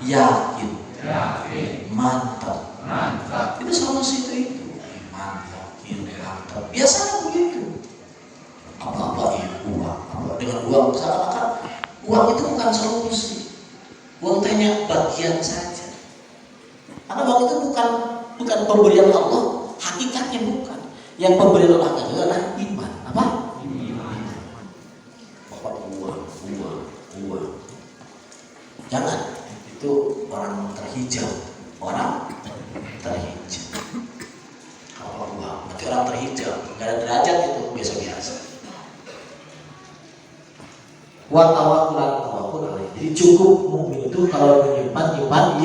yakin, mantap. Itu solusi itu. Mantap, mantap. Biasanya begitu. Apa-apa ya uang, dengan uang seakan-akan uang itu bukan solusi. Uang hanya bagian saja. Karena uang itu bukan pemberian Allah, hakikatnya bukan. Yang pemberian Allah adalah iman. Apa? Iman. Uang. Jangan. Itu orang terhijau. Kalau uang, berarti orang terhijau. Gak ada derajat itu, biasa-biasa. Wa tawakkul alaih. Jadi cukup mukmin itu kalau menyimpan iman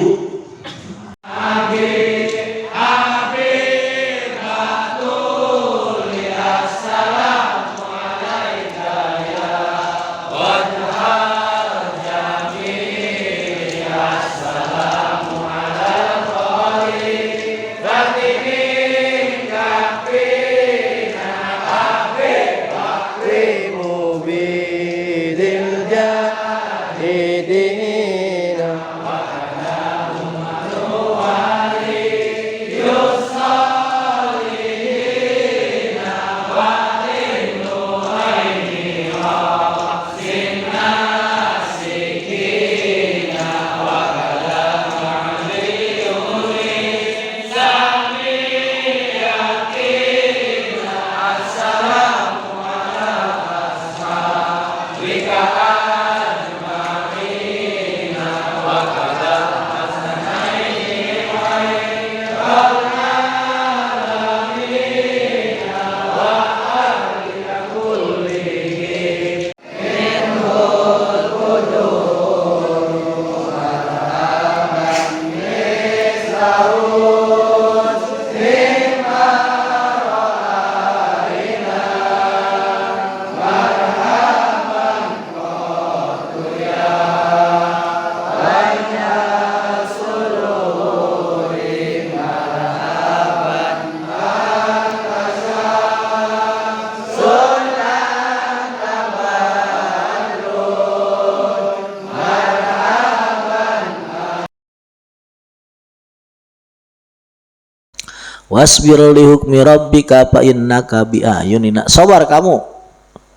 wasbir li hukmi rabbika fa innaka bi ayunina. Sabar kamu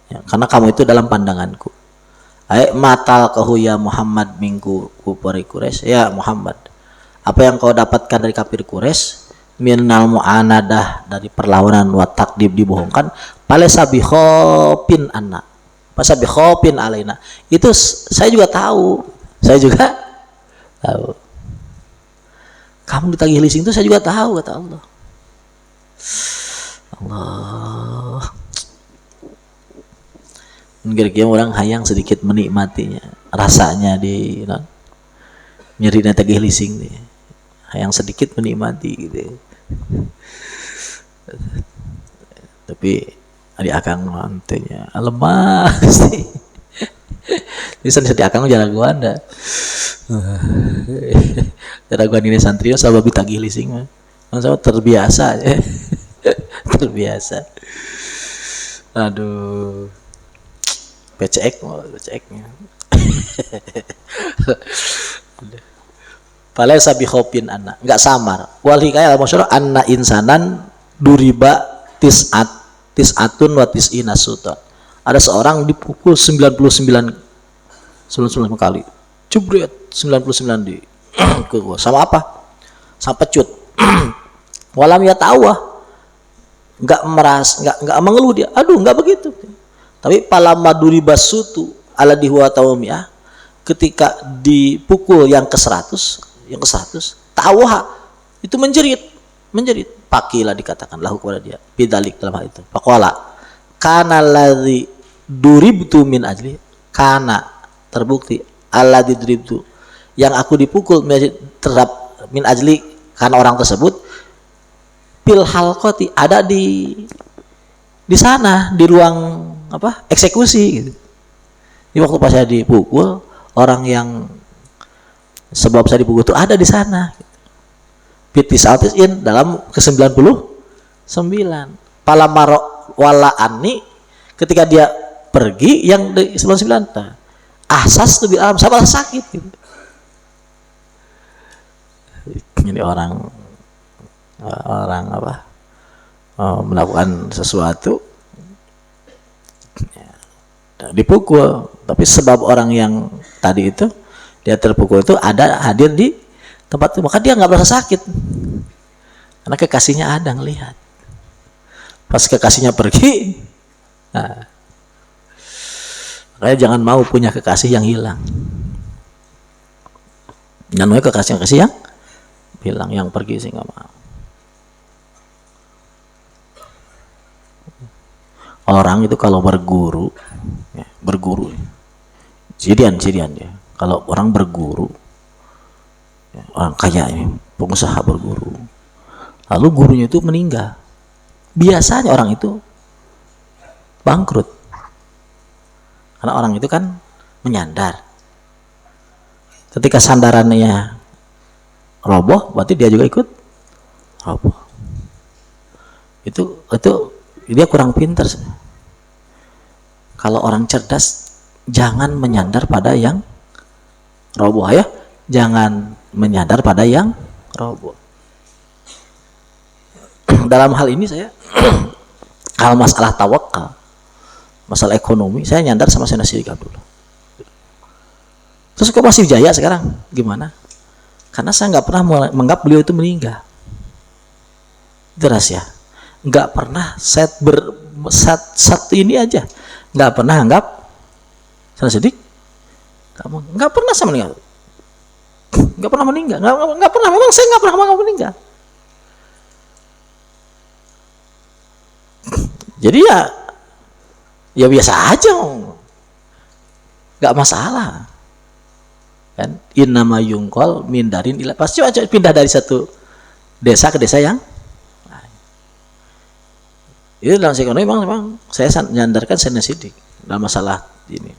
ya, karena kamu itu dalam pandanganku. Matal kahu ya Muhammad minggu kufari Quraisy. Ya Muhammad, apa yang kau dapatkan dari kafir Quraisy minal mu'anadah, dari perlawanan, wa takdib, dibohongkan, palesa bikhopin anna, palesa bikhopin alaina, itu saya juga tahu. Kamu ditagih leasing itu saya juga tahu, kata Allah. Kira-kira orang hayang sedikit menikmatinya, rasanya di nyeri tagih leasing nih, hayang sedikit menikmati gitu. Tapi adik akang mantunya lemah sih. Bisa di akang jalan gua anda. Jalan gua ini santri sabab ditagih leasing mah. Sama terbiasa ya. Terbiasa. Aduh. PCX-nya. Falaysa bi khopin anna, enggak samar. Wal hikayah al-masyhur anna insanan duriba tis'atun wa tis'ina sutan. Ada seorang dipukul 99 kali. Jebret 99 di sama apa? Sama pecut. Walam ya tawah, enggak mengeluh dia. Aduh, enggak begitu. Tapi palama duriba sutu ala dihuwa tawmiyah, ketika dipukul yang ke-100, tawah itu menjerit. Pakilah dikatakan lahu kepada dia. Bidalik dalam hal itu. Faqala kana ladzi duribtu min ajli, kana terbukti alladzi duribtu, yang aku dipukul terhadap min ajli karena orang tersebut, pil halqati, ada di sana di ruang eksekusi gitu. Di waktu pas saya dipukul, orang yang sebab saya dipukul itu ada di sana. Bitisautin dalam ke-99. Palamaro wala ani, ketika dia pergi yang di 99. Ahsas tu bil alam, sama sakit gitu. Jadi orang apa, melakukan sesuatu ya, dipukul, tapi sebab orang yang tadi itu dia terpukul itu ada hadir di tempat itu, maka dia nggak merasa sakit karena kekasihnya ada ngelihat. Pas kekasihnya pergi, nah, makanya jangan mau punya kekasih yang hilang. Jangan mau kekasih yang hilang, yang pergi sih nggak mau. Orang itu kalau berguru, ya, jadian dia. Kalau orang berguru, ya, orang kaya ini, pengusaha berguru, lalu gurunya itu meninggal, biasanya orang itu bangkrut, karena orang itu kan menyandar. Ketika sandarannya roboh, berarti dia juga ikut roboh. Itu dia kurang pintar. Kalau orang cerdas, jangan menyandar pada yang roboh ya, jangan menyandar pada yang roboh. Dalam hal ini saya hal masalah tawakal, masalah ekonomi, saya nyandar sama Syekh Nasidik dulu. Terus kok masih jaya sekarang? Gimana? Karena saya nggak pernah menganggap beliau itu meninggal. Itu rahasia. Nggak pernah satu ini aja nggak pernah anggap Syekh Nasidik kamu nggak pernah sama meninggal, nggak pernah meninggal, nggak pernah, memang saya nggak pernah menganggap meninggal. Jadi ya biasa aja, nggak masalah kan. Innama yungkol mindarin ilah, pasti aja pindah dari satu desa ke desa yang itu. Dalam ekonomi memang saya nyandarkan Syekh Nasidik dalam masalah ini.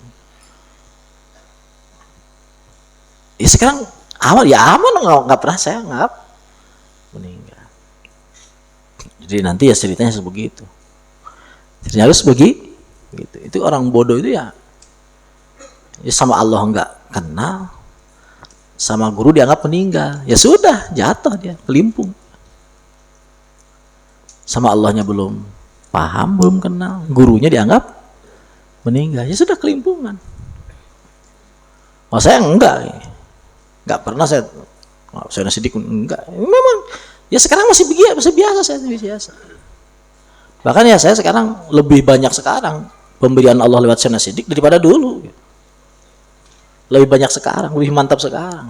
Ya sekarang aman nggak pernah saya nggak meninggal. Jadi nanti ya ceritanya sebegitu. Ceritanya harus begitu. Itu orang bodoh itu ya sama Allah nggak kenal, sama guru dianggap meninggal. Ya sudah, jatuh dia, kelimpung. Sama Allahnya belum paham, belum kenal, gurunya dianggap meninggal, ya sudah kelimpungan. Oh saya enggak pernah saya Nasidik enggak, memang ya sekarang masih biasa, saya biasa. Bahkan ya saya sekarang lebih banyak sekarang pemberian Allah lewat Syekh Nasidik daripada dulu. Lebih banyak sekarang, lebih mantap sekarang,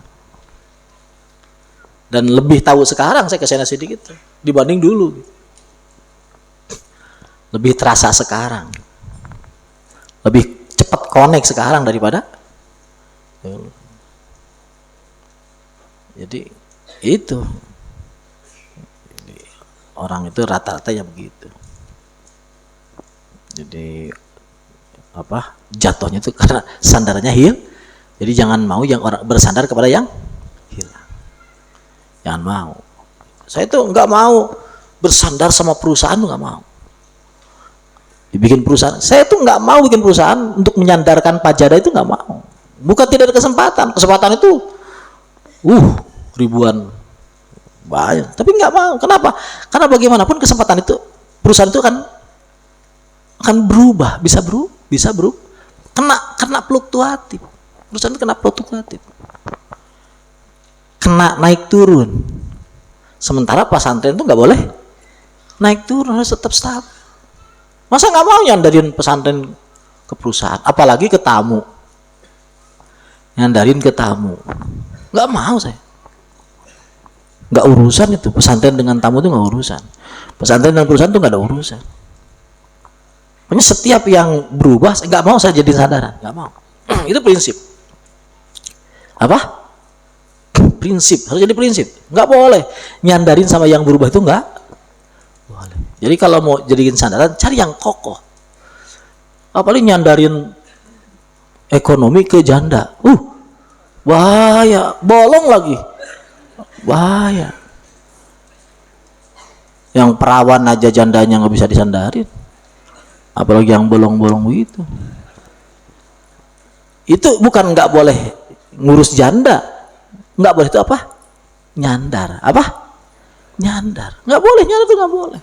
dan lebih tahu sekarang saya ke Syekh Nasidik itu dibanding dulu. Lebih terasa sekarang, lebih cepat connect sekarang daripada dulu. Jadi itu, jadi, orang itu rata-rata ya begitu. Jadi apa, jatuhnya itu karena sandarannya jadi jangan mau yang orang bersandar kepada yang hilang, jangan mau. Saya tuh nggak mau bersandar sama perusahaan, tuh nggak mau dibikin perusahaan. Saya tuh nggak mau bikin perusahaan untuk menyandarkan pajada, itu nggak mau. Bukan tidak ada kesempatan itu ribuan banyak, tapi nggak mau. Kenapa? Karena bagaimanapun kesempatan itu, perusahaan itu akan berubah, bisa berubah, kena fluktuatif. Perusahaan itu kena fluktuatif, kena naik turun. Sementara pesantren itu nggak boleh naik turun, harus tetap stabil. Masa nggak mau nyandarin pesantren ke perusahaan, apalagi ke tamu, nyandarin ke tamu, nggak mau saya. Nggak urusan itu, pesantren dengan tamu itu nggak urusan, pesantren dengan perusahaan itu nggak ada urusan. Pokoknya setiap yang berubah nggak mau saya jadi sandaran, nggak mau. Itu prinsip. Apa? Prinsip, harus jadi prinsip. Nggak boleh nyandarin sama yang berubah, itu nggak boleh. Jadi kalau mau jadiin sandaran, cari yang kokoh. Apalagi nyandarin ekonomi ke janda, bahaya, bolong lagi, bahaya. Yang perawan aja jandanya nggak bisa disandarin, apalagi yang bolong-bolong begitu. Itu bukan nggak boleh ngurus janda, nggak boleh, itu apa? nyandar. Apa? Nyandar. Nggak boleh, nyandar itu nggak boleh.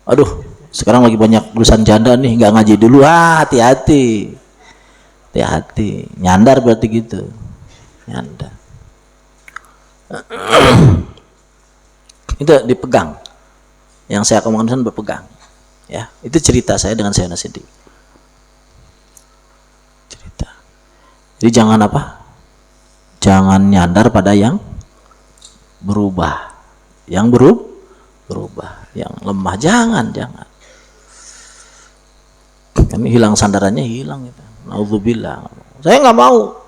Aduh, sekarang lagi banyak tulisan janda nih, nggak ngaji dulu. Hati-hati. Hati-hati. Nyandar berarti gitu. Nyandar. Itu dipegang. Yang saya omongkan berpegang. Ya, itu cerita saya dengan Sayyidina Siddiq. Cerita. Jadi jangan apa? Jangan nyandar pada yang berubah. Yang berubah, yang lemah, jangan. Kami hilang sandarannya, hilang gitu. Nauzubillah. Saya nggak mau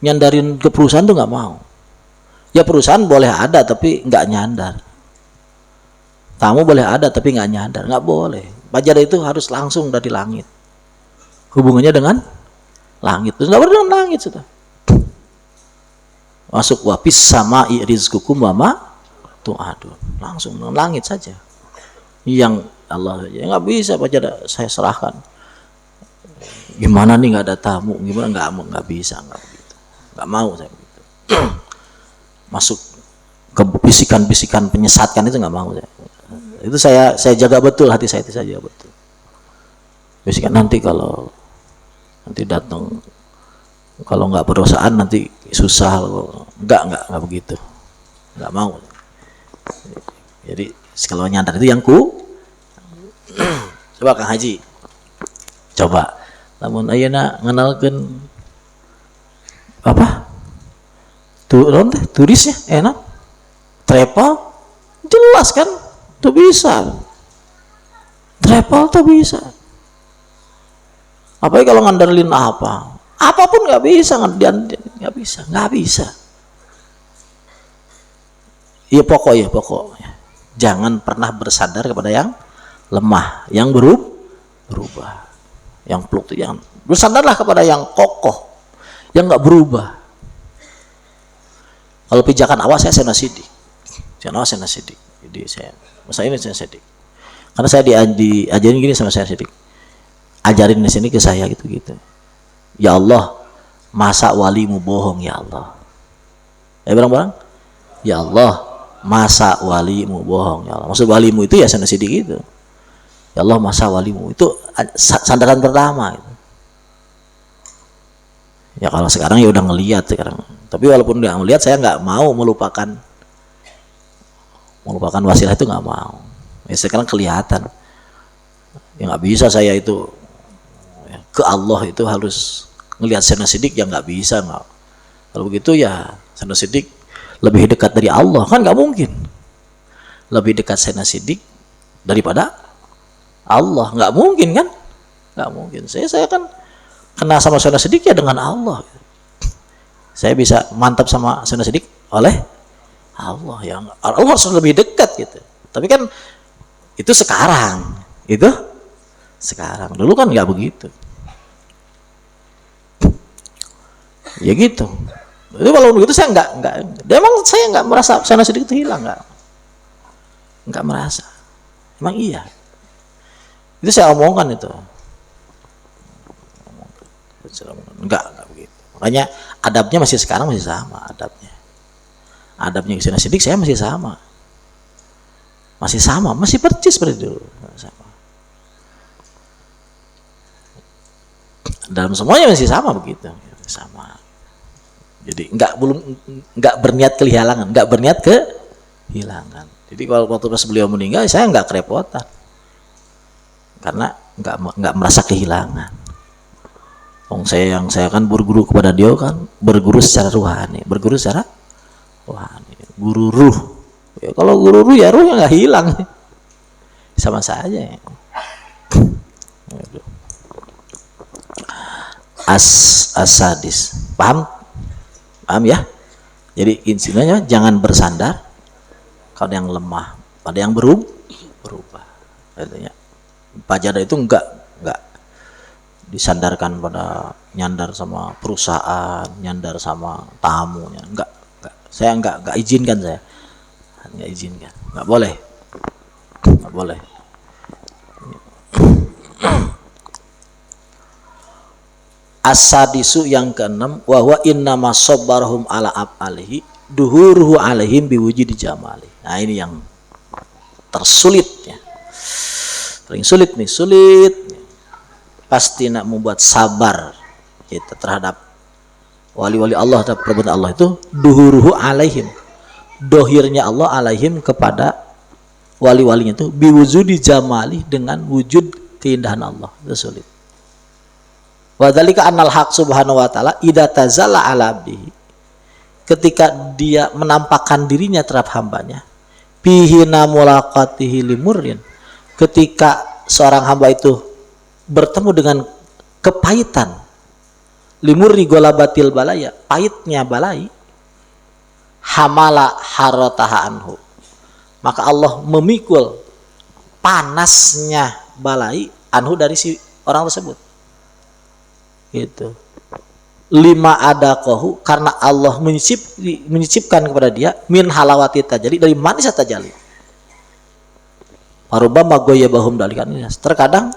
nyandarin ke perusahaan tuh, nggak mau. Ya perusahaan boleh ada tapi nggak nyandar. Tamu boleh ada tapi nggak nyandar, nggak boleh. Fajar itu harus langsung dari langit. Hubungannya dengan langit. Terus nggak boleh dengan langit sudah. Masuk wapis sama rizqukum wama tu'adun. Langsung dengan langit saja. Yang Allah saja. Nggak bisa Fajar saya serahkan. Gimana nih nggak ada tamu? Gimana nggak bisa, nggak begitu. Nggak mau saya begitu. Masuk ke bisikan-bisikan penyesatkan itu nggak mau saya. Itu saya jaga betul hati saya, itu saya jaga betul. Bisikan nanti kalau nanti datang, kalau nggak berdosaan nanti susah. Nggak begitu, nggak mau. Jadi kalau nyandar itu yang coba Kang Haji, coba namun ayeuna ngenalkeun apa turisnya enak, travel jelas kan tuh bisa, travel tuh bisa. Apalagi kalau ngandelin apapun nggak bisa, nggak bisa. Iya pokoknya jangan pernah bersandar kepada yang lemah, yang berubah, yang pluk itu jangan. Bersandarlah kepada yang kokoh, yang nggak berubah. Kalau pijakan awas saya Siddiq, jadi saya ini Siddiq, karena saya diajarin gini sama saya Siddiq, ajarin di sini ke saya gitu. Ya Allah, masa walimu bohong ya Allah. Barang-barang, ya Allah, masa walimu bohong ya Allah. Maksud walimu itu ya Sayyidina Siddiq itu. Ya Allah, masa walimu itu sandaran pertama gitu. Ya kalau sekarang ya udah ngelihat sekarang. Tapi walaupun udah ngelihat, saya nggak mau melupakan wasilah itu, nggak mau. Ya sekarang kelihatan. Ya nggak bisa saya itu ke Allah itu harus ngelihat Sayyidina Siddiq, ya nggak bisa. Nggak. Kalau begitu ya Sayyidina Siddiq lebih dekat dari Allah, kan nggak mungkin. Lebih dekat Sayyidina Siddiq daripada Allah, nggak mungkin kan? Nggak mungkin. Saya kan kenal sama Sayyidina Siddiq ya dengan Allah. Saya bisa mantap sama Sayyidina Siddiq oleh Allah, yang Allah harus lebih dekat gitu. Tapi kan itu sekarang, dulu kan nggak begitu. Ya gitu. Jadi kalau begitu saya nggak. Emang saya nggak merasa Sayyidina Siddiq itu hilang, nggak merasa. Emang iya. Itu saya omongkan itu. Enggak begitu. Makanya adabnya masih sekarang masih sama adabnya. Adabnya Sayyidina Siddiq saya masih sama. Masih percis seperti dulu. Sama. Dalam semuanya masih sama begitu, sama. Jadi nggak berniat kehilangan, nggak berniat kehilangan. Jadi kalau waktu pas beliau meninggal, saya nggak kerepotan, karena nggak merasa kehilangan. Saya kan berguru kepada dia kan, berguru secara rohani, guru ruh. Ya, kalau guru ruh ya ruhnya nggak hilang, sama saja. Ya. Asadis, paham ya? Jadi intinya jangan bersandar pada yang lemah, pada yang berubah. Artinya Fajar itu enggak disandarkan pada nyandar sama perusahaan, nyandar sama tamunya, enggak. Saya enggak izinkan, enggak boleh. As-sadisu yang keenam, wa huwa innama sabbarhum ala af'alihi duhuruhu alaihim biwujudi jamali. Nah ini yang tersulit ya. Paling sulit nih, sulit. Pasti nak membuat sabar kita terhadap wali-wali Allah dan perbuatan Allah itu duhuruhu alaihim. Dohirnya Allah alaihim kepada wali-walinya itu biwujudi jamali dengan wujud keindahan Allah. Itu sulit. Wa dzalika annal haq subhanahu wa ta'ala idza tazalla ala abdihi, ketika dia menampakkan dirinya terhadap hambanya, bihina mulaqatihi limurrin, ketika seorang hamba itu bertemu dengan kepahitan, limurri golabatil balaya, pahitnya balai, hamala harataha anhu, maka Allah memikul panasnya balai anhu dari si orang tersebut. Gitu. Lima adaqahu, karena Allah menyicipkan kepada dia min halawati tajali, dari manis tajali. Parubama goyabahum dalikan, terkadang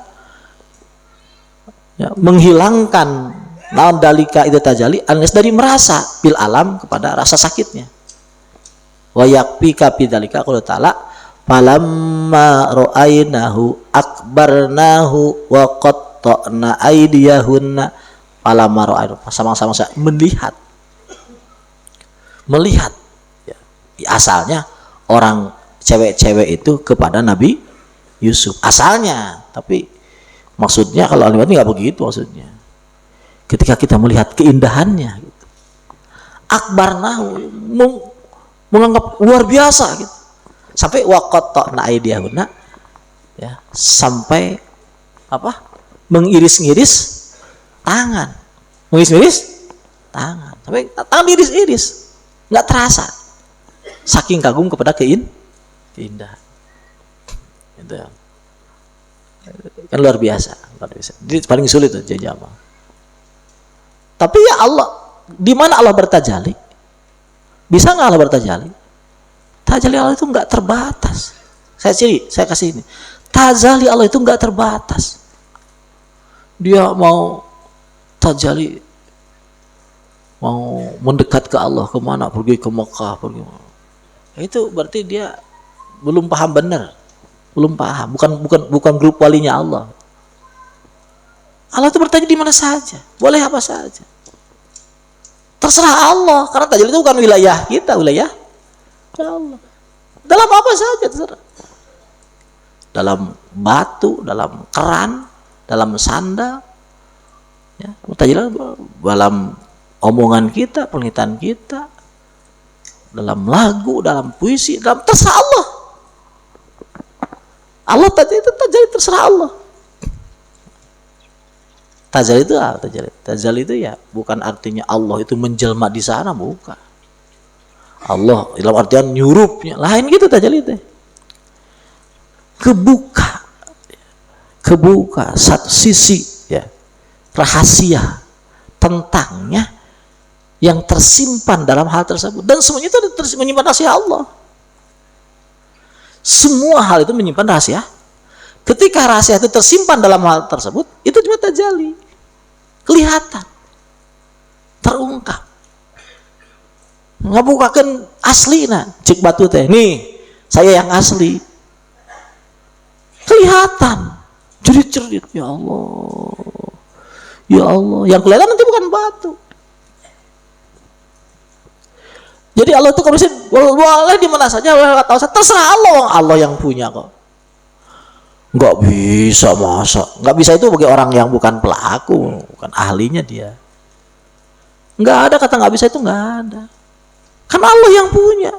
ya, menghilangkan naon dalika itu tajali anas dari merasa bil alam kepada rasa sakitnya. Wa yakfika bidzalika qul ta'ala falamma ra'ainahu akbarnahu wa qatta'na aydiyahunna falamma ra'ainahu, sama-sama melihat ya. Asalnya orang cewek-cewek itu kepada Nabi Yusuf asalnya, tapi maksudnya kalau alimat ini nggak begitu maksudnya. Ketika kita melihat keindahannya, gitu. Akbarnahu, menganggap luar biasa, gitu. Sampai waqatta'na aydiyahunna, ya, sampai apa? Mengiris-ngiris tangan, sampai tangan iris-iris, nggak terasa, saking kagum kepada keindahan. Itu kan luar biasa. Jadi paling sulit tuh jamaah. Tapi ya Allah, di mana Allah bertajalli? Bisa nggak Allah bertajalli? Tajalli Allah itu nggak terbatas. Saya kasih ini. Tajalli Allah itu nggak terbatas. Dia mau tajalli, mau mendekat ke Allah kemana? Pergi ke Mekah, pergi. Itu berarti dia belum paham benar, belum paham. Bukan grup walinya Allah. Allah itu bertajalli di mana saja, boleh apa saja. Terserah Allah, karena tajalli itu bukan wilayah kita, wilayah Allah. Dalam apa saja terserah. Dalam batu, dalam keran, dalam sandal, ya, tajalli dalam omongan kita, penglihatan kita, dalam lagu, dalam puisi, dalam terserah Allah. Allah tadi itu tajalli terserah Allah. Tajalli itu apa? Tajalli itu ya bukan artinya Allah itu menjelma di sana, bukan. Allah dalam artian nyurupnya, lain gitu tajalli itu. Kebuka satu sisi ya rahasia tentangnya yang tersimpan dalam hal tersebut, dan semuanya itu menyimpan rahasia Allah. Semua hal itu menyimpan rahasia. Ketika rahasia itu tersimpan dalam hal tersebut, itu cuma tajalli. Kelihatan, terungkap, ngabukakan asli nah cik batu teh nih saya yang asli, kelihatan cerit-cerit, ya Allah, yang kelihatan nanti bukan batu. Jadi Allah itu kalau boleh di mana saja, terserah Allah yang punya kok. Nggak bisa, masa nggak bisa itu bagi orang yang bukan pelaku, bukan ahlinya dia. Nggak ada kata nggak bisa, itu nggak ada. Kan Allah yang punya.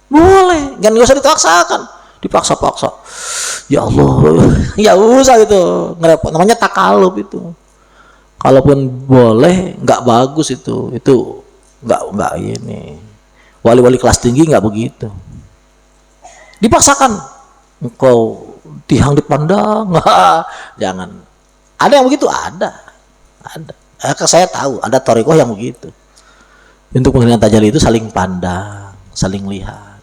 Boleh, jangan nggak usah dipaksa-paksa. Ya Allah, ya usah gitu, ngerepot. Namanya takalub itu. Kalaupun boleh, nggak bagus itu nggak ini. Wali-wali kelas tinggi nggak begitu. Dipaksakan, engkau tihang dipandang, jangan. Ada yang begitu, ada. Saya tahu ada thariqah yang begitu. Untuk penglihatan tajalli itu saling pandang, saling lihat.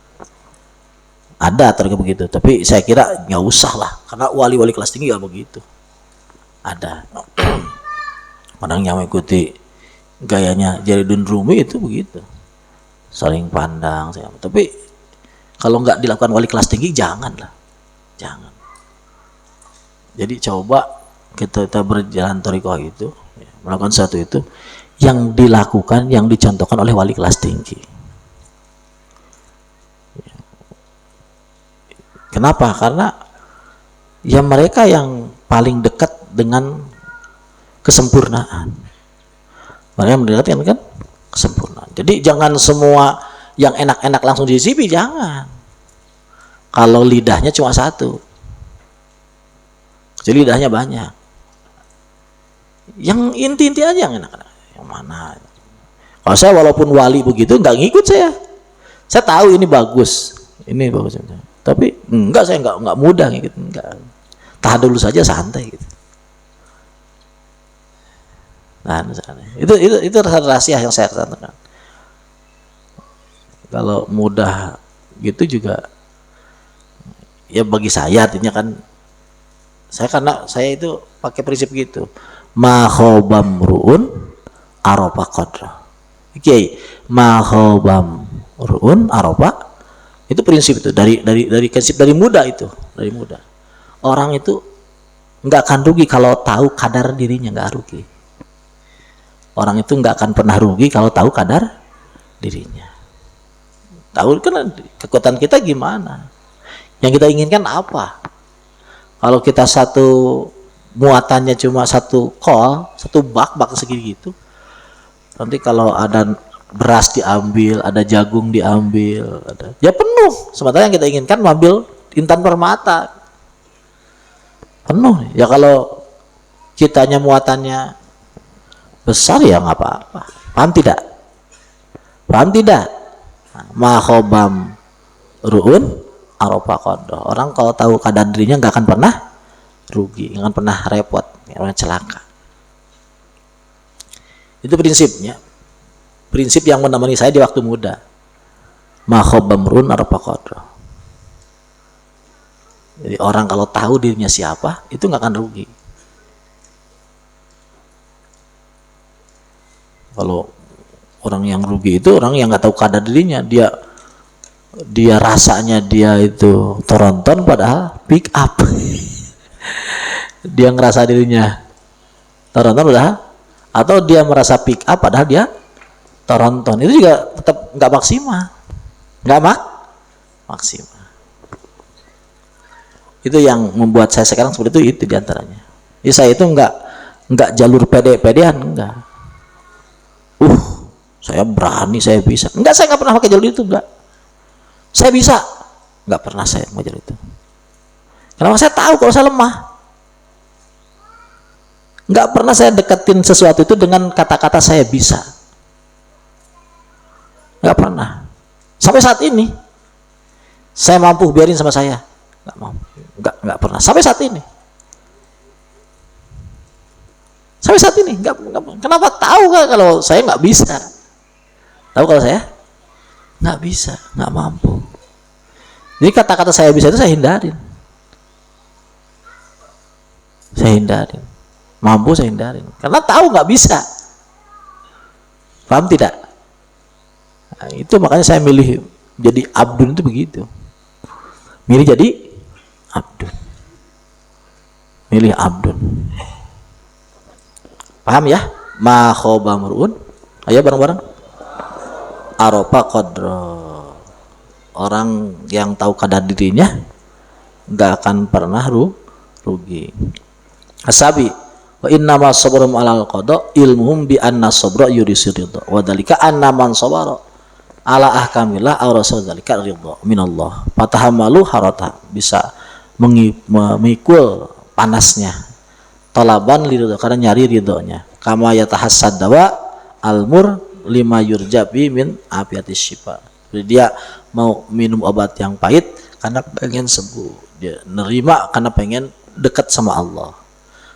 Ada thariqah begitu, tapi saya kira nggak usah lah, karena wali-wali kelas tinggi nggak begitu. Ada. Orang yang mengikuti gayanya Jaludin Rumi itu begitu. saling pandang. Tapi kalau nggak dilakukan wali kelas tinggi, janganlah, jangan. Jadi coba kita berjalan thariqah itu, melakukan sesuatu itu yang dilakukan, yang dicontohkan oleh wali kelas tinggi. Kenapa? Karena ya mereka yang paling dekat dengan kesempurnaan. Mereka mendekatkan kan kesempurnaan. Jadi jangan semua yang enak-enak langsung dicicipi, jangan. Kalau lidahnya cuma satu, jadi lidahnya banyak. Yang inti-inti aja yang enak-enak. Yang mana? Kalau saya walaupun wali begitu nggak ngikut saya. Saya tahu ini bagus, ini bagus. Tapi enggak, saya enggak mudah gitu, enggak. Tahan dulu saja, santai gitu. Nah, itu rahasia yang saya katakan. Kalau mudah gitu juga, ya bagi saya artinya kan, karena saya itu pakai prinsip gitu, ma khobam ru'un aropa qadra. Oke, ma khobam ru'un aropa, itu prinsip itu dari prinsip dari muda itu, dari muda. Orang itu nggak akan rugi kalau tahu kadar dirinya, nggak rugi. Orang itu nggak akan pernah rugi kalau tahu kadar dirinya. Tahu kan kekuatan kita gimana, yang kita inginkan apa. Kalau kita satu muatannya cuma satu kol, satu bak segini gitu, nanti kalau ada beras diambil, ada jagung diambil, ya penuh. Sementara yang kita inginkan mengambil intan permata, penuh. Ya kalau kitanya muatannya besar ya nggak apa-apa. Paham tidak? Paham tidak? Ma khobam ru'un aropa qadra. Orang kalau tahu kadar dirinya nggak akan pernah rugi, nggak akan pernah repot, nggak pernah celaka. Itu prinsipnya. Prinsip yang menemani saya di waktu muda. Ma khobam ru'un aropa qadra. Jadi orang kalau tahu dirinya siapa, itu nggak akan rugi. Kalau orang yang rugi itu orang yang nggak tahu kadar dirinya, dia rasanya dia itu Toronton padahal pick up. Dia ngerasa dirinya Toronton padahal, atau dia merasa pick up padahal dia Toronton, itu juga tetap nggak maksimal, nggak maksimal. Itu yang membuat saya sekarang seperti itu diantaranya. Jadi saya itu nggak jalur pede-pedean, enggak. Saya berani, saya bisa. Enggak, saya nggak pernah pakai jalur itu, enggak. Saya bisa, nggak pernah saya pakai jalur itu. Karena saya tahu kalau saya lemah. Nggak pernah saya deketin sesuatu itu dengan kata-kata saya bisa. Nggak pernah. Sampai saat ini, saya mampu, biarin sama saya. Nggak mampu. Nggak pernah. Sampai saat ini. Sampai saat ini, kenapa? Tahu kan kalau saya nggak bisa. Tahu kalau saya nggak bisa, nggak mampu. Jadi kata-kata saya bisa itu saya hindarin. Saya hindarin. Mampu saya hindarin. Karena tahu nggak bisa. Paham tidak? Nah, itu makanya saya milih jadi abdun itu begitu. Milih jadi abdun. Milih abdun. Paham ya? Ma khoba mur'un. Ayo bareng-bareng. Aropa qadra. Orang yang tahu kadar dirinya nggak akan pernah rugi. Asabi wa innama sabrum alal qada ilmuhum bi anna sabra yurisu ridha wa dzalika anna man sabara ala ahkamillah aw rasul dzalika ridha minallah fatahamalu harata, bisa memikul panasnya talaban ridha, karena nyari ridhonya, kama yatahassad dawa almur lima yurjabi min afiatis syifa. Jadi dia mau minum obat yang pahit karena pengen sembuh, dia nerima karena pengen dekat sama Allah.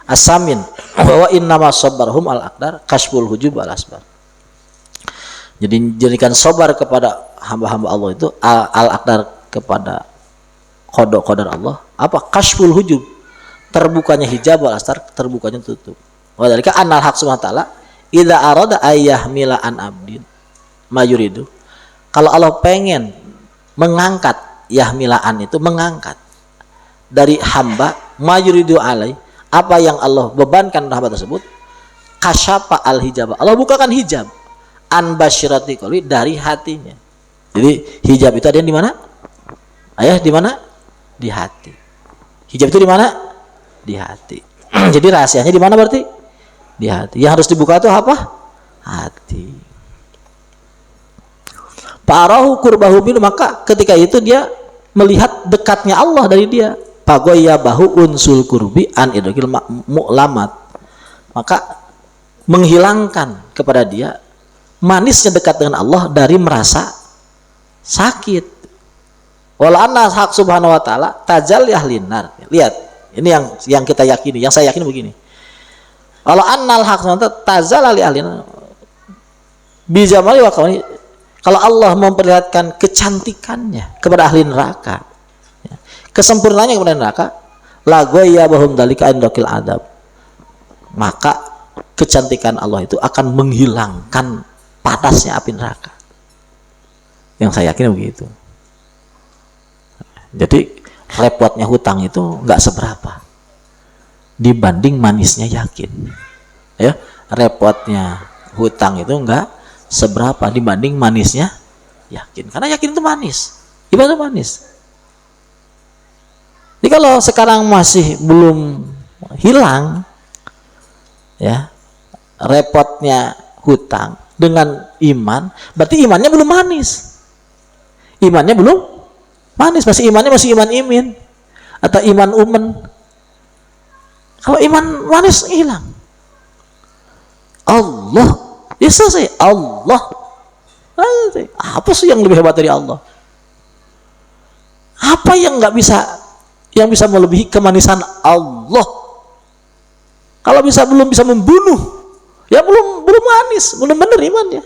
Asamin bahwa innama sabarhum al aqdar kasful hujub al asbar. Jadi jadikan sabar kepada hamba-hamba Allah itu al aqdar, kepada qada Allah, apa? Kasful hujub, terbukanya hijab, al astar, terbukanya tutup. Wa dzalika annal haq subhanahu wa ta'ala idza arada ayyahmila an abdin mayuridu, Kalau Allah pengen mengangkat yahmilaan itu, mengangkat dari hamba mayuridu alai, apa yang Allah bebankan hamba tersebut, kasyafa al hijab, Allah bukakan hijab an basyirati qalbi, dari hatinya. Jadi hijab itu ada di mana? Ayah, di mana? Di hati. Hijab itu di mana? Di hati. Jadi rahasianya di mana berarti? Di hati. Yang harus dibuka itu apa? Hati. Parahu kurbahu min, maka ketika itu dia melihat dekatnya Allah dari dia. Pagoya bahu unsul kurbi an idrikil mu'lamat, maka menghilangkan kepada dia manisnya dekat dengan Allah dari merasa sakit. Wala anna haq subhanahu wa ta'ala tajal yahlin nar. Lihat, ini yang kita yakini, yang saya yakini begini. Kalau annal haq subhanahu wa ta'ala tajal yahlin bijamali wa kauni, kalau Allah memperlihatkan kecantikannya kepada ahli neraka, kesempurnaannya kepada neraka, la goya bahum dalika indakil adab, maka kecantikan Allah itu akan menghilangkan panasnya api neraka. Yang saya yakin begitu. Jadi repotnya hutang itu nggak seberapa dibanding manisnya yakin. Ya, repotnya hutang itu nggak seberapa dibanding manisnya yakin. Karena yakin itu manis, ibadah manis. Jadi kalau sekarang masih belum hilang, ya, repotnya hutang dengan iman, berarti imannya belum manis. Imannya belum manis, masih imannya masih iman imin atau iman umen. Kalau iman manis hilang, Allah, ya selesai. Allah, apa sih yang lebih hebat dari Allah? Apa yang nggak bisa, yang bisa melebihi kemanisan Allah? Kalau belum bisa membunuh, ya belum manis, belum benar imannya.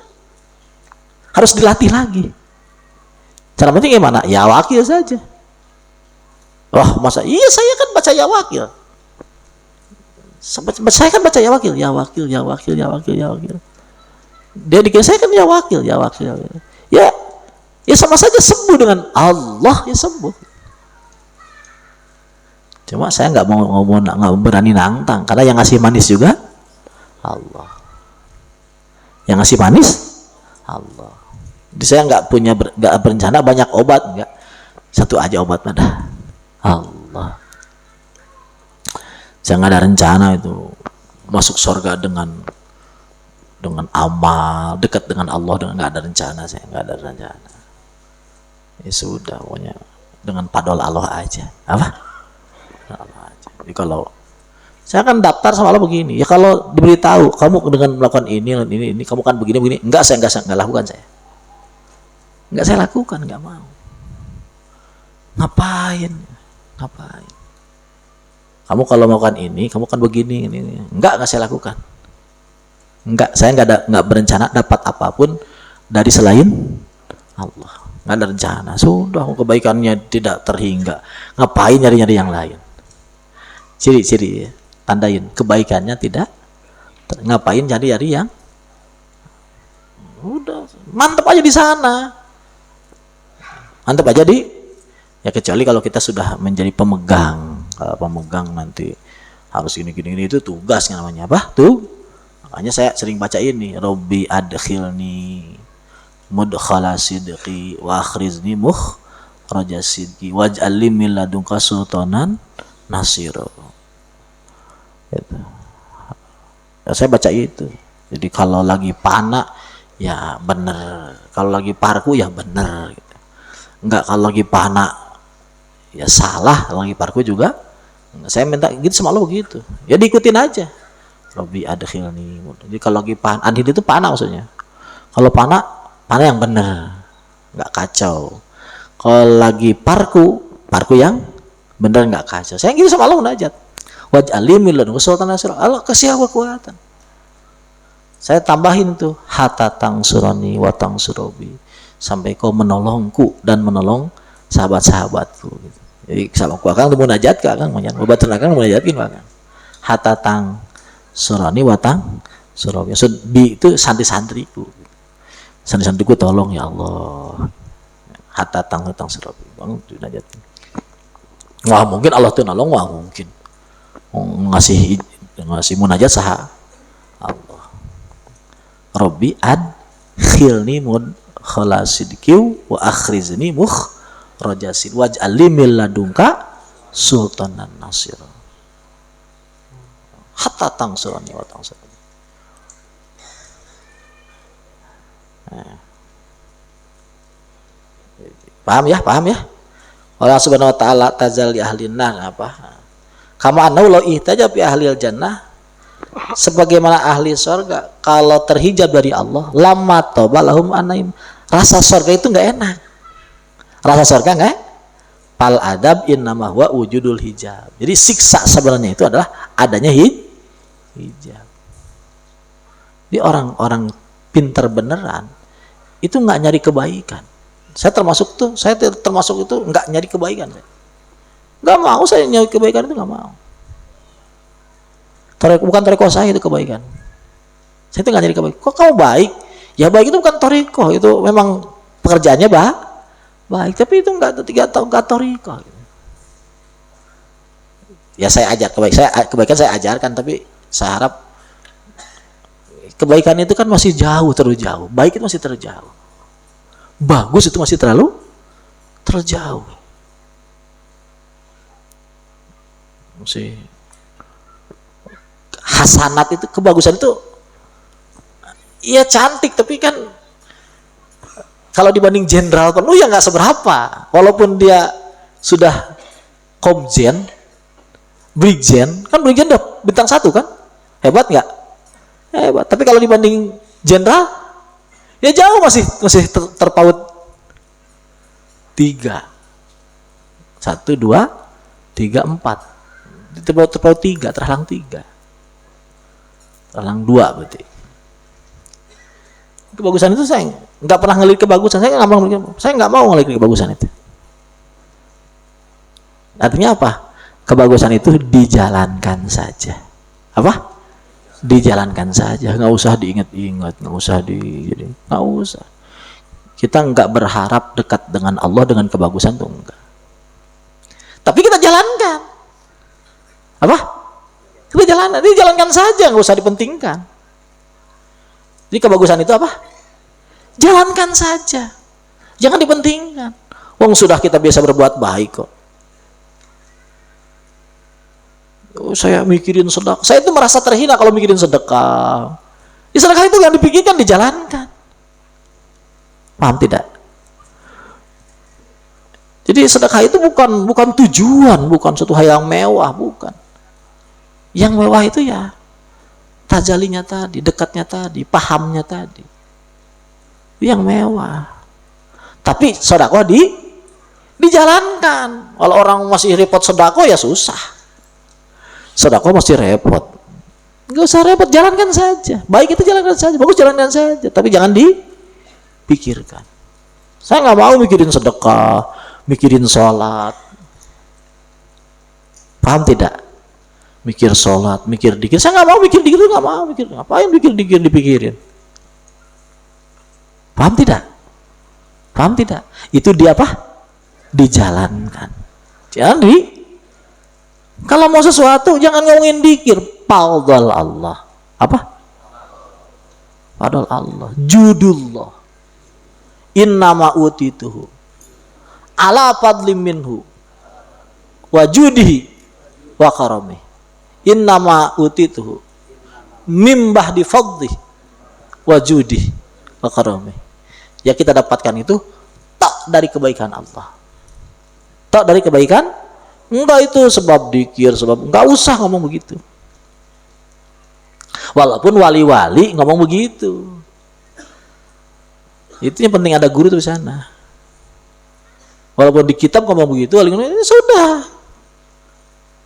Harus dilatih lagi. Cara penting gimana? Ya wakil saja. Wah, masa iya saya kan baca ya wakil. Saya kan baca ya wakil, ya wakil, ya wakil, ya wakil, ya wakil. Dia dikira saya kan ya wakil, ya wakil, ya wakil. Ya sama saja sembuh dengan Allah, ya sembuh. Cuma saya nggak berani nantang, karena yang ngasih manis juga Allah. Yang ngasih manis Allah. Jadi saya nggak berencana banyak obat, nggak, satu aja obat pada Allah. Saya nggak ada rencana itu masuk surga dengan amal, dekat dengan Allah, dengan nggak ada rencana. Saya nggak ada rencana. Ya sudah, pokoknya dengan padol Allah aja. Apa? Allah aja. Jadi kalau saya kan daftar sama Allah begini, ya kalau diberitahu kamu dengan melakukan ini, kamu kan begini, enggak, saya enggak lakukan, enggak saya lakukan, enggak mau. Ngapain? Kamu kalau melakukan ini, kamu kan begini, ini. Enggak saya lakukan. Enggak, saya enggak berencana dapat apapun dari selain Allah. Enggak ada rencana. Sudah, kebaikannya tidak terhingga. Ngapain nyari-nyari yang lain? Ciri-ciri ya. Tandain kebaikannya tidak, ngapain cari-cari yang udah mantap aja di sana, mantap aja ya, kecuali kalau kita sudah menjadi pemegang. Kalau pemegang nanti harus gini itu tugas namanya apa tuh. Makanya saya sering baca ini, Robbi adkhilni mudkhala sidqi wa akhrizni mukhraja sidqi waj'al li min ladunka sultanan nasira. Gitu. Ya, saya baca itu. Jadi kalau lagi panak ya bener, kalau lagi parku ya bener gitu. Enggak, kalau lagi panak ya salah, kalau lagi parku juga. Saya minta gitu sama Allah begitu. Ya diikutin aja. Robbi adkhilni. Jadi kalau lagi panak, adil itu panak maksudnya. Kalau panak yang bener, enggak kacau. Kalau lagi parku yang bener, enggak kacau. Saya gitu sama Allah munajat. Waj'ali min ladunka sultanan nasira. Allah kasih aku kekuatan. Saya tambahin tuh hatta tangsurani wa tangsurobi, sampai kau menolongku dan menolong sahabat-sahabatku gitu. Jadi sama ku akang munajat ka akang manyan obatun akang munajatkeun akang. Hatta tangsurani wa tangsurobi. So, itu santri-santriku. Santri-santriku tolong ya Allah. hatta tang sirabi bang munajat. Wah mungkin Allah tuh nolong, wah mungkin ngasih munajat saha Allah. Rabbi adkhilni mudkhalasidqiu wa akhrizni mukhrajasid waj'alni min ladunka sultanan nasir. Hatta tangsurani wa tangsurani. Paham ya? Allah Subhanahu wa taala tazal li ahlin nar apa? Kama annahu law ihtaja bi ahlil jannah, sebagaimana ahli surga kalau terhijab dari Allah, lamma toba lahum anaim. Rasa surga itu enggak enak. Rasa surga enggak? Pal adab innama huwa wujudul hijab. Jadi siksa sebenarnya itu adalah adanya hijab. Jadi orang-orang pinter beneran itu enggak nyari kebaikan. Saya termasuk itu enggak nyari kebaikan. Enggak mau saya nyari kebaikan, itu enggak mau. Bukan toriko saya itu kebaikan. Saya itu enggak nyari kebaikan. Kok kamu baik? Ya baik itu bukan toriko, itu memang pekerjaannya baik, tapi itu enggak toriko. Ya saya ajar kebaikan saya ajarkan, tapi saya harap kebaikan itu kan masih terlalu jauh. Baik itu masih terlalu jauh. Bagus itu masih terlalu jauh. Masih hasanat itu, kebagusan itu iya cantik, tapi kan kalau dibanding jenderal penuh ya nggak seberapa. Walaupun dia sudah komjen, brigjen, kan brigjen udah bintang 1 kan, hebat nggak? Hebat. Tapi kalau dibanding jenderal ya jauh, masih terpaut 3, 1, 2, 3, 4, terpaut 3, terhalang 3, terhalang 2 berarti. Kebagusan itu saya nggak pernah ngelihat kebagusan, saya nggak mau ngelihat kebagusan itu. Artinya apa? Kebagusan itu dijalankan saja. Apa? Dijalankan saja, nggak usah diingat-ingat, nggak usah. Kita nggak berharap dekat dengan Allah dengan kebagusan tuh enggak. Tapi kita jalankan. Apa? Kita dijalankan saja, nggak usah dipentingkan. Jadi kebagusan itu apa? Jalankan saja, jangan dipentingkan. Wong sudah kita biasa berbuat baik kok. Saya mikirin sedekah. Saya itu merasa terhina kalau mikirin sedekah. Ya, sedekah itu yang dipikirkan, dijalankan. Paham tidak? Jadi sedekah itu bukan tujuan, bukan suatu hal yang mewah, bukan. Yang mewah itu ya tajalinya tadi, dekatnya tadi, pahamnya tadi. Yang mewah. Tapi sedekah dijalankan. Kalau orang masih repot sedekah ya susah. Sedekah masih repot. Enggak usah repot, jalankan saja. Baik itu jalankan saja, bagus jalankan saja, tapi jangan dipikirkan. Saya nggak mau mikirin sedekah, mikirin sholat. Paham tidak? Mikir sholat, mikir dikir. Saya nggak mau mikir dikir, nggak mau mikir. Ngapain mikir dikir dipikirin? Paham tidak? Paham tidak? Itu dia apa? Dijalankan. Jangan kalau mau sesuatu jangan ngomongin dikir. Fadl Allah. Apa? Fadl Allah. Judullah. Innama utituhu ala fadlim minhu wa judihi wa karami. Innama utituhu mimbah di fadli wa judihi wa karami. Ya kita dapatkan itu tak dari kebaikan Allah. Tak dari kebaikan. Enggak itu sebab dikir, enggak usah ngomong begitu. Walaupun wali-wali ngomong begitu. Itu yang penting ada guru tuh di sana. Walaupun di kitab ngomong begitu, wali ngomong sudah.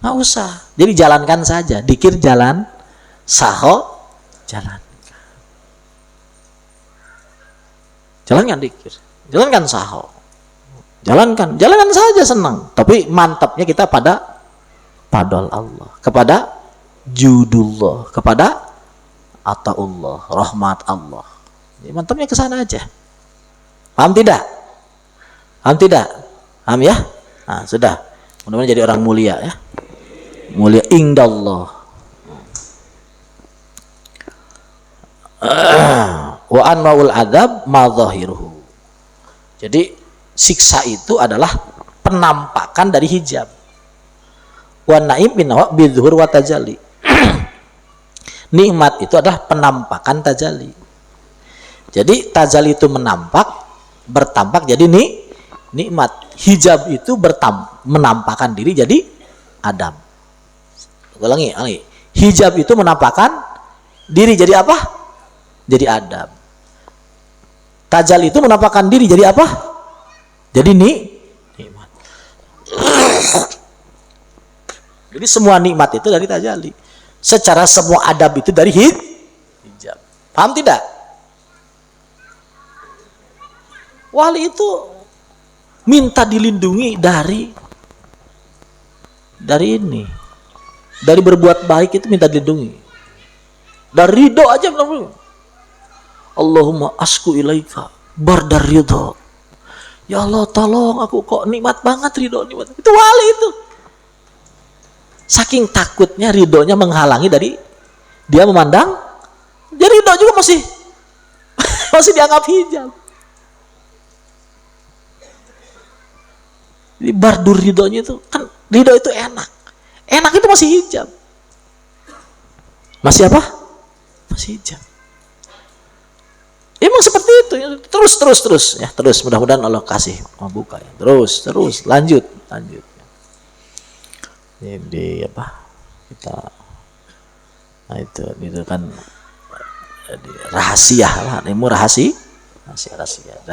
Enggak usah. Jadi jalankan saja, dikir jalan, saho jalan. Jalankan dikir, jalankan saho. Jalankan saja senang, tapi mantapnya kita pada padol Allah, kepada judullah, kepada ataullah, rahmat Allah. Jadi mantapnya ke sana aja. Paham tidak? Paham tidak? Paham ya? Nah, sudah. Mudah-mudahan jadi orang mulia ya. Mulia indallah. Wa anwaul adzab ma dhahiruhu. Jadi siksa itu adalah penampakan dari hijab. Wa naim bi dhuhur wa tajalli. Nikmat itu adalah penampakan tajalli. Jadi tajalli itu bertampak jadi nikmat. Hijab itu menampakkan diri jadi Adam. Ulangi. Hijab itu menampakkan diri jadi apa? Jadi Adam. Tajalli itu menampakkan diri jadi apa? Jadi nikmat. Jadi semua nikmat itu dari tajalli. Secara semua adab itu dari hijab. Paham tidak? Wali itu minta dilindungi dari ini. Dari berbuat baik itu minta dilindungi. Dari ridho aja belum. Allahumma asku ilaika bardar ridho. Ya Allah tolong aku, kok nikmat banget ridho, nikmat. Itu wali itu. Saking takutnya ridhonya menghalangi dari dia memandang, dia ridho juga masih dianggap hijab. Jadi bardur ridhonya itu kan, ridho itu enak itu masih hijab. Masih apa? Masih hijab. Emang seperti itu ya. Terus ya, terus mudah-mudahan Allah kasih membuka ya. Terus lanjut. Jadi apa? Itu kan jadi rahasia lah, ilmu rahasia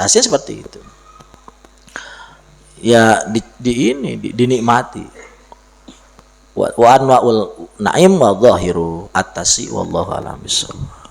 seperti itu. Ya dinikmati. Wa anwaul na'im wa dhahiru atasi wallahu a'lam bishawab.